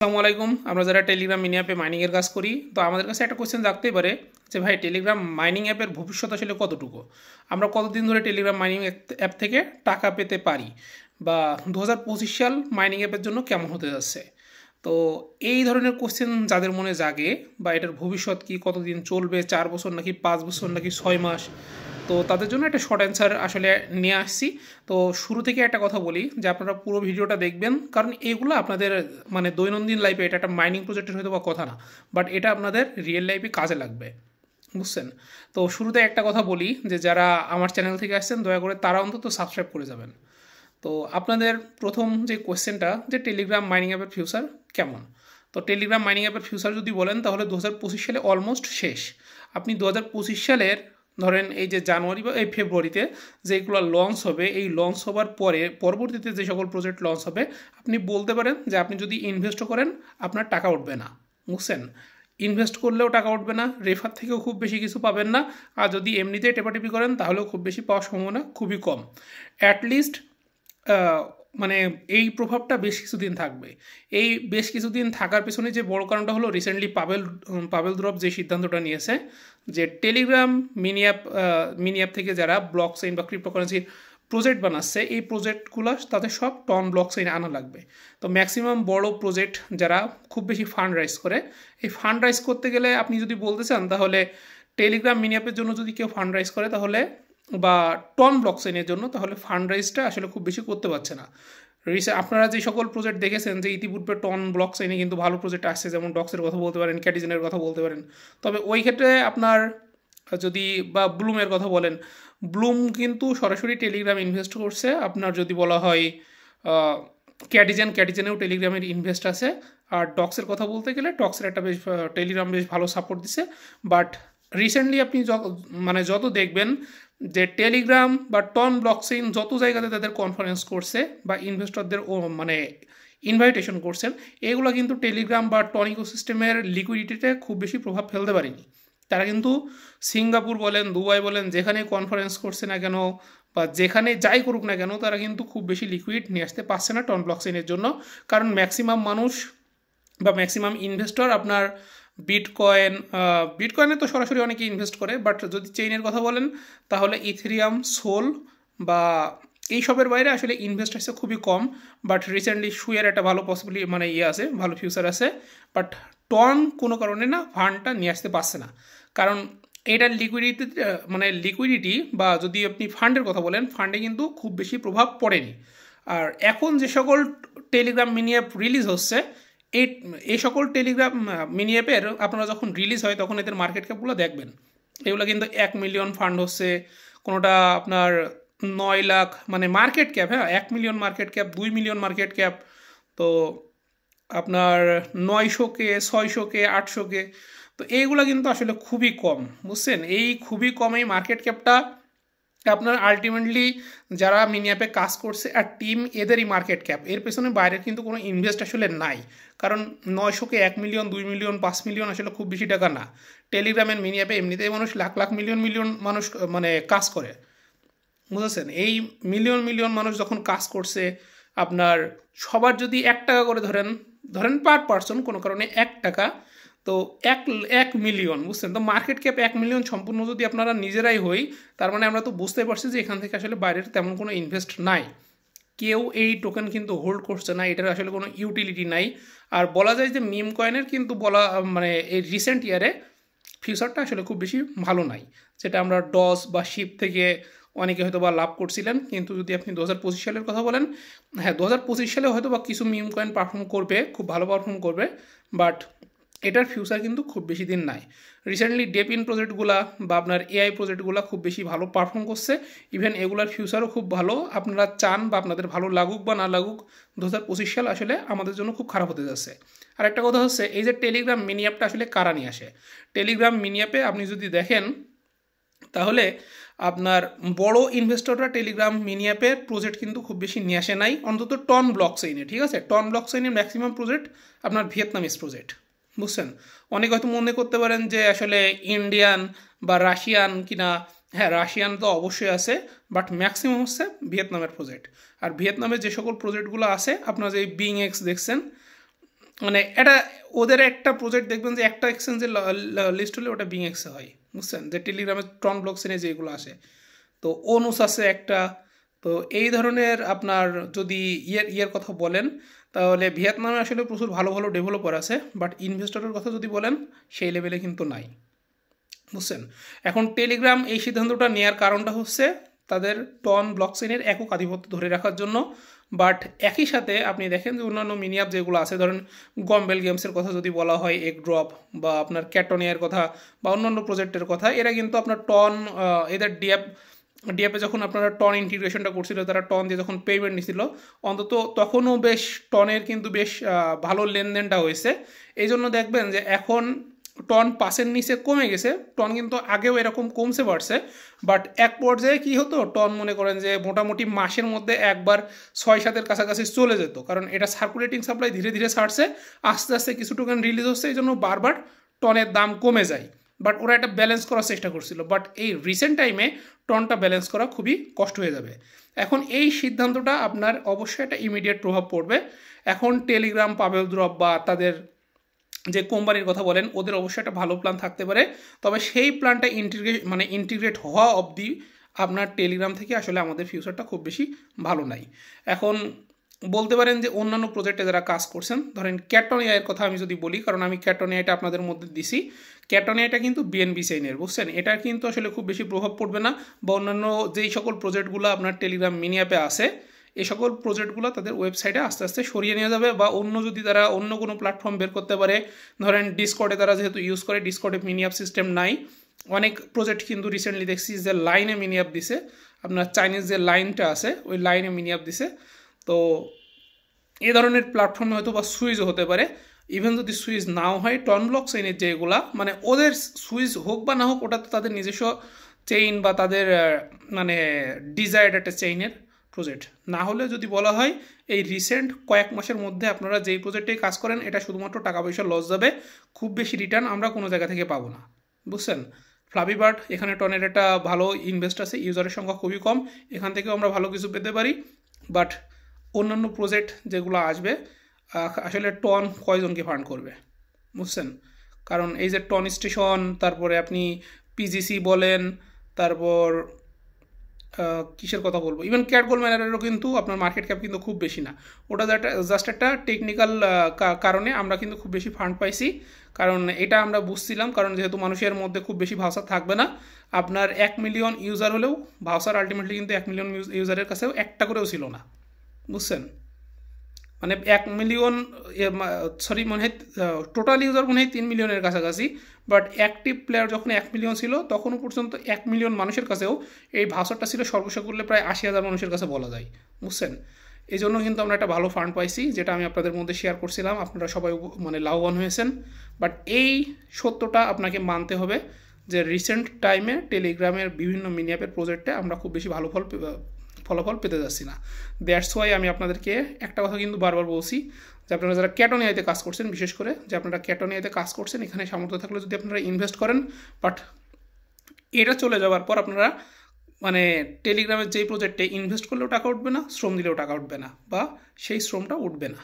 আসসালামু আলাইকুম। আমরা যারা টেলিগ্রাম মিনি অ্যাপে মাইনিং এর কাজ করি, তো আমাদের কাছে একটা কোশ্চেন থাকতেই পারে যে ভাই টেলিগ্রাম মাইনিং অ্যাপের ভবিষ্যৎ আসলে কতটুকু, আমরা কতদিন ধরে টেলিগ্রাম মাইনিং অ্যাপ থেকে টাকা পেতে পারি, বা 2025 সাল মাইনিং অ্যাপের জন্য কেমন হতে যাচ্ছে। তো এই ধরনের কোশ্চেন যাদের মনে জাগে, বা এটার ভবিষ্যৎ কি, কতদিন চলবে, 4 বছর নাকি 5 বছর নাকি 6 মাস, তো তাদের জন্য একটা শর্ট অ্যান্সার আসলে নিয়ে আসছি। তো শুরু থেকে একটা কথা বলি যে আপনারা পুরো ভিডিওটা দেখবেন, কারণ এগুলো আপনাদের মানে দৈনন্দিন লাইফে, এটা একটা মাইনিং প্রজেক্টের হয়তো বা কথা না, বাট এটা আপনাদের রিয়েল লাইফে কাজে লাগবে, বুঝছেন। তো শুরুতে একটা কথা বলি যে যারা আমার চ্যানেল থেকে আসছেন দয়া করে তারা অন্তত সাবস্ক্রাইব করে যাবেন। তো আপনাদের প্রথম যে কোয়েশ্চেনটা, যে টেলিগ্রাম মাইনিং অ্যাপের ফিউচার কেমন। তো টেলিগ্রাম মাইনিং অ্যাপের ফিউচার যদি বলেন তাহলে 2025 সালে অলমোস্ট শেষ। আপনি 2025 সালের ধরেন এই যে জানুয়ারি বা এই ফেব্রুয়ারিতে যেগুলো লঞ্চ হবে, এই লঞ্চ হবার পরে পরবর্তীতে যে সকল প্রজেক্ট লঞ্চ হবে, আপনি বলতে পারেন যে আপনি যদি ইনভেস্টও করেন আপনার টাকা উঠবে না, বুঝছেন। ইনভেস্ট করলেও টাকা উঠবে না, রেফার থেকেও খুব বেশি কিছু পাবেন না, আর যদি এমনিতেই টেপাটিপি করেন তাহলেও খুব বেশি পাওয়ার সম্ভাবনা খুবই কম। অ্যাটলিস্ট মানে এই প্রভাবটা বেশ কিছুদিন থাকবে। এই বেশ কিছুদিন থাকার পেছনে যে বড় কারণটা হলো, রিসেন্টলি পাবেল দ্রব যে সিদ্ধান্তটা নিয়েছে যে টেলিগ্রাম মিনি অ্যাপ থেকে যারা ব্লক চেইন বা ক্রিপ্টোকারেন্সির প্রজেক্ট বানাচ্ছে, এই প্রজেক্টগুলো তাদের সব টন ব্লক চেইন আনা লাগবে। তো ম্যাক্সিমাম বড় প্রজেক্ট যারা খুব বেশি ফান্ড রাইজ করে, এই ফান্ড রাইজ করতে গেলে আপনি যদি বলতে চান তাহলে টেলিগ্রাম মিনি অ্যাপের জন্য যদি কেউ ফান্ড রাইজ করে তাহলে, বা টন ব্লক চেইনের জন্য, তাহলে ফান্ড রাইজটা আসলে খুব বেশি করতে পারছে না। আপনারা যে সকল প্রজেক্ট দেখেছেন যে ইতিপূর্বে টন ব্লক চেইনে কিন্তু ভালো প্রজেক্ট আসছে, যেমন ডক্সের কথা বলতে পারেন, ক্যাটিজেনের কথা বলতে পারেন। তবে ওই ক্ষেত্রে আপনার যদি, বা ব্লুমের কথা বলেন, ব্লুম কিন্তু সরাসরি টেলিগ্রাম ইনভেস্ট করছে। আপনার যদি বলা হয় ক্যাটিজেনেও টেলিগ্রামের ইনভেস্ট আছে। আর ডক্সের কথা বলতে গেলে ডক্সের একটা বেশ টেলিগ্রাম বেশ ভালো সাপোর্ট দিছে। বাট রিসেন্টলি আপনি মানে যত দেখবেন যে টেলিগ্রাম বা টন ব্লকচেইন যত জায়গাতে তাদের কনফারেন্স করছে বা ইনভেস্টরদের মানে ইনভাইটেশন করছেন, এগুলো কিন্তু টেলিগ্রাম বা টন ইকোসিস্টেমের লিকুইডিটিতে খুব বেশি প্রভাব ফেলতে পারেনি। তারা কিন্তু সিঙ্গাপুর বলেন, দুবাই বলেন, যেখানে কনফারেন্স করছে না কেন বা যেখানে যাই করুক না কেন, তারা কিন্তু খুব বেশি লিকুইড নিয়ে আসতে পারছে না টন ব্লকচেইনের জন্য। কারণ ম্যাক্সিমাম মানুষ বা ম্যাক্সিমাম ইনভেস্টর আপনার বিটকয়েনে তো সরাসরি অনেকে ইনভেস্ট করে, বাট যদি চেইনের কথা বলেন তাহলে ইথেরিয়াম, সোল বা এইসবের বাইরে আসলে ইনভেস্ট আসছে খুবই কম। বাট রিসেন্টলি শুয়ের একটা ভালো পসিবিলিটি মানে আছে, ভালো ফিউচার আছে। বাট টন কোনো কারণে না ফান্ডটা নিয়ে আসতে পারছে না, কারণ এটার লিকুইডিটি বা যদি আপনি ফান্ডের কথা বলেন, ফান্ডে কিন্তু খুব বেশি প্রভাব পড়েনি। আর এখন যে সকল টেলিগ্রাম মিনি অ্যাপ রিলিজ হচ্ছে, এই এই সকল টেলিগ্রাম মিনি অ্যাপের আপনারা যখন রিলিজ হয় তখন এদের মার্কেট ক্যাপগুলো দেখবেন, এগুলো কিন্তু 1 মিলিয়ন ফান্ড হচ্ছে, কোনোটা আপনার 9 লাখ মানে মার্কেট ক্যাপ, হ্যাঁ 1 million market cap, 2 million market cap. তো আপনার 900K, 600K, 800K। তো এইগুলো কিন্তু আসলে খুবই কম, বুঝছেন। এই খুবই কম এই মার্কেট ক্যাপটা আপনার আলটিমেটলি যারা মিনি অ্যাপে কাজ করছে আর টিম, এদেরই মার্কেট ক্যাপ, এর পেছনে বাইরের কিন্তু কোনো ইনভেস্ট আসলে নাই। কারণ 900K 1 মিলিয়ন, 2 মিলিয়ন, 5 মিলিয়ন আসলে খুব বেশি টাকা না। টেলিগ্রামের মিনি অ্যাপে এমনিতেই মানুষ লাখ লাখ মিলিয়ন মিলিয়ন মানুষ মানে কাজ করে, বুঝেছেন। এই মিলিয়ন মিলিয়ন মানুষ যখন কাজ করছে, আপনার সবার যদি 1 টাকা করে ধরেন, পার পার্সন কোনো কারণে 1 টাকা, তো 1 মিলিয়ন, বুঝছেন। তো মার্কেট ক্যাপ 1 মিলিয়ন সম্পূর্ণ যদি আপনারা নিজেরাই হই, তার মানে আমরা তো বুঝতে পারছি যে এখান থেকে আসলে বাইরের তেমন কোনো ইনভেস্ট নাই, কেউ এই টোকেন কিন্তু হোল্ড করছে না, এটার আসলে কোনো ইউটিলিটি নাই। আর বলা যায় যে মিম কয়েনের কিন্তু মানে এই রিসেন্ট ইয়ারে ফিউচারটা আসলে খুব বেশি ভালো নাই, যেটা আমরা ডস বা শিপ থেকে অনেকে হয়তো বা লাভ করছিলেন। কিন্তু যদি আপনি 2025 সালের কথা বলেন, হ্যাঁ 2025 সালে হয়তো বা কিছু মিম কয়েন পারফর্ম করবে, খুব ভালো পারফর্ম করবে, বাট এটার ফিউচার কিন্তু খুব বেশি দিন নাই। রিসেন্টলি ডেপিন প্রজেক্টগুলা বা আপনার এআই প্রজেক্টগুলো খুব বেশি ভালো পারফর্ম করছে, ইভেন এগুলার ফিউচারও খুব ভালো। আপনারা চান বা আপনাদের ভালো লাগুক বা না লাগুক, 2025 সাল আসলে আমাদের জন্য খুব খারাপ হতে যাচ্ছে। আর একটা কথা হচ্ছে, এই যে টেলিগ্রাম মিনি অ্যাপটা আসলে কারা নিয়ে আসে, টেলিগ্রাম মিনি অ্যাপে আপনি যদি দেখেন তাহলে আপনার বড় ইনভেস্টররা টেলিগ্রাম মিনি অ্যাপের প্রজেক্ট কিন্তু খুব বেশি নিয়ে আসে নাই, অন্তত টন ব্লক চেইনে, ঠিক আছে। টন ব্লক চেইনের ম্যাক্সিমাম প্রজেক্ট আপনার ভিয়েতনামিজ প্রজেক্ট, বুঝছেন। অনেকে হয়তো মনে করতে পারেন যে আসলে ইন্ডিয়ান বা রাশিয়ান কিনা, হ্যাঁ রাশিয়ান তো অবশ্যই আছে, বাট ম্যাক্সিমাম হচ্ছে ভিয়েতনামের প্রজেক্ট। আর ভিয়েতনামের যে সকল প্রজেক্টগুলো আছে, আপনার যে বিং এক্স দেখছেন, মানে এটা ওদের একটা প্রজেক্ট দেখবেন যে একটা এক্সচেঞ্জের লিস্ট হলে ওটা বিং এক্সে হয়, বুঝছেন, যে টেলিগ্রামের ট্রন ব্লক চেনে যেগুলো আসে। তো অনুস আছে একটা। তো এই ধরনের আপনার যদি ইয়ের কথা বলেন, তাহলে ভিয়েতনামে আসলে প্রচুর ভালো ভালো ডেভেলপার আছে, বাট ইনভেস্টরের কথা যদি বলেন সেই লেভেলে কিন্তু নাই, বুঝছেন। এখন টেলিগ্রাম এই সিদ্ধান্তটা নেওয়ার কারণটা হচ্ছে তাদের টন ব্লক চেইনের একক আধিপত্য ধরে রাখার জন্য। বাট একই সাথে আপনি দেখেন যে অন্যান্য মিনি অ্যাপ যেগুলো আছে, ধরেন গম্বেল গেমসের কথা যদি বলা হয়, এক ড্রপ বা আপনার ক্যাটোনিয়ার কথা বা অন্যান্য প্রজেক্টের কথা, এরা কিন্তু আপনার টন এদের ডিএপে যখন আপনারা টন ইন্টিগ্রেশনটা করছিল, তারা টন দিয়ে যখন পেমেন্ট নিছিল, অন্তত তখনও বেশ টনের কিন্তু বেশ ভালো লেনদেনটা হয়েছে। এই জন্য দেখবেন যে এখন টন 5-এর নিচে কমে গেছে। টন কিন্তু আগেও এরকম কমছে বাড়ছে, বাট এক পর্যায়ে কি হতো, টন মনে করেন যে মোটামুটি মাসের মধ্যে একবার 6-7-এর কাছাকাছি চলে যেত, কারণ এটা সার্কুলেটিং সাপ্লাই ধীরে ধীরে ছাড়ছে, আস্তে আস্তে কিছু টোকেন রিলিজ হচ্ছে, এই জন্য বারবার টনের দাম কমে যায়। বাট ওরা এটা ব্যালেন্স করার চেষ্টা করছিল, বাট এই রিসেন্ট টাইমে টনটা ব্যালেন্স করা খুবই কষ্ট হয়ে যাবে। এখন এই সিদ্ধান্তটা আপনার অবশ্যই একটা ইমিডিয়েট প্রভাব পড়বে। এখন টেলিগ্রাম, পাবেল ড্রপ বা তাদের যে কোম্পানির কথা বলেন, ওদের অবশ্যই একটা ভালো প্ল্যান থাকতে পারে, তবে সেই প্ল্যানটা ইন্টিগ্রেট হওয়া অবধি আপনার টেলিগ্রাম থেকে আসলে আমাদের ফিউচারটা খুব বেশি ভালো নাই। এখন বলতে পারেন যে অন্যান্য প্রজেক্টে যারা কাজ করছেন, ধরেন ক্যাটোনিয়ার কথা আমি যদি বলি, কারণ আমি ক্যাটোনিয়াটা আপনাদের মধ্যে দিছি, ক্যাটোনিয়াটা কিন্তু বিএনবি চেইনের, বুঝছেন, এটা কিন্তু আসলে খুব বেশি প্রভাব পড়বে না। বা অন্যান্য যেই সকল প্রজেক্টগুলো আপনার টেলিগ্রাম মিনি অ্যাপে আছে, এই সকল প্রজেক্টগুলো তাদের ওয়েবসাইটে আস্তে আস্তে সরিয়ে নিয়ে যাবে, বা অন্য যদি তারা অন্য কোনো প্ল্যাটফর্ম বের করতে পারে, ধরেন ডিসকর্ডে তারা যেহেতু ইউজ করে, ডিসকর্ডে মিনি অ্যাপ সিস্টেম নাই। অনেক প্রজেক্ট কিন্তু রিসেন্টলি দেখছি যে লাইনে মিনি অ্যাপ দিছে, আপনার চাইনিজ যে লাইনটা আছে ওই লাইনে মিনি অ্যাপ দিছে। তো এ ধরনের প্ল্যাটফর্মে হয়তো বা সুইচও হতে পারে। ইভেন যদি সুইচ নাও হয়, টন ব্লক চেইনের যেগুলা, মানে ওদের সুইচ হোক বা না হোক, ওটা তো তাদের নিজস্ব চেইন বা তাদের মানে ডিজায়ার্ড একটা চেইনের প্রজেক্ট। না হলে যদি বলা হয় এই রিসেন্ট কয়েক মাসের মধ্যে আপনারা যেই প্রজেক্টেই কাজ করেন, এটা শুধুমাত্র টাকা পয়সা লস যাবে, খুব বেশি রিটার্ন আমরা কোনো জায়গা থেকে পাবো না, বুঝছেন। ফ্লাভিবার্ড, এখানে টনের একটা ভালো ইনভেস্ট আছে, ইউজারের সংখ্যা খুবই কম, এখান থেকেও আমরা ভালো কিছু পেতে পারি। বাট অন্যান্য প্রজেক্ট যেগুলো আসবে, আসলে টন কয়জনকে ফান্ড করবে, বুঝছেন। কারণ এই যে টন স্টেশন, তারপরে আপনি পিজিসি বলেন, তারপর কিসের কথা বলবো, ইভেন ক্যাটগোল্ড ম্যানারেরও কিন্তু আপনার মার্কেট ক্যাপ কিন্তু খুব বেশি না, ওটা জাস্ট একটা টেকনিক্যাল কারণে আমরা কিন্তু খুব বেশি ফান্ড পাইছি। কারণ এটা আমরা বুঝছিলাম, কারণ যেহেতু মানুষের মধ্যে খুব বেশি ভাউচার থাকবে না, আপনার 1 মিলিয়ন ইউজার হলেও ভাউচার আলটিমেটলি কিন্তু 1 মিলিয়ন ইউজারের কাছেও একটা করেও ছিল না, বুঝছেন। মানে 1 মিলিয়ন, সরি, মনে হয় টোটাল ইউজার মনে হয় 3 মিলিয়নের কাছাকাছি, বাট অ্যাক্টিভ প্লেয়ার যখন 1 মিলিয়ন ছিল, তখনও পর্যন্ত 1 মিলিয়ন মানুষের কাছেও এই ভাষাটা ছিল সর্বশেষ করলে প্রায় 80,000 মানুষের কাছে বলা যায়, বুঝছেন। এই জন্য কিন্তু আমরা একটা ভালো ফান্ড পাইছি, যেটা আমি আপনাদের মধ্যে শেয়ার করছিলাম, আপনারা সবাই মানে লাভবান হয়েছেন। বাট এই সত্যটা আপনাকে মানতে হবে যে রিসেন্ট টাইমে টেলিগ্রামের বিভিন্ন মিনি অ্যাপের প্রজেক্টে আমরা খুব বেশি ভালো ফলাফল পেতে যাচ্ছি না। দ্যাটস ওয়াই আমি আপনাদেরকে একটা কথা কিন্তু বারবার বলছি, যে আপনারা যারা ক্যাটোনিয়াতে কাজ করছেন, বিশেষ করে যে আপনারা ক্যাটোনিয়াতে কাজ করছেন, এখানে সামর্থ্য থাকলে যদি আপনারা ইনভেস্ট করেন, বাট এটা চলে যাওয়ার পর আপনারা মানে টেলিগ্রামের যেই প্রজেক্টে ইনভেস্ট করলেও টাকা উঠবে না, শ্রম দিলেও টাকা উঠবে না, বা সেই শ্রমটা উঠবে না।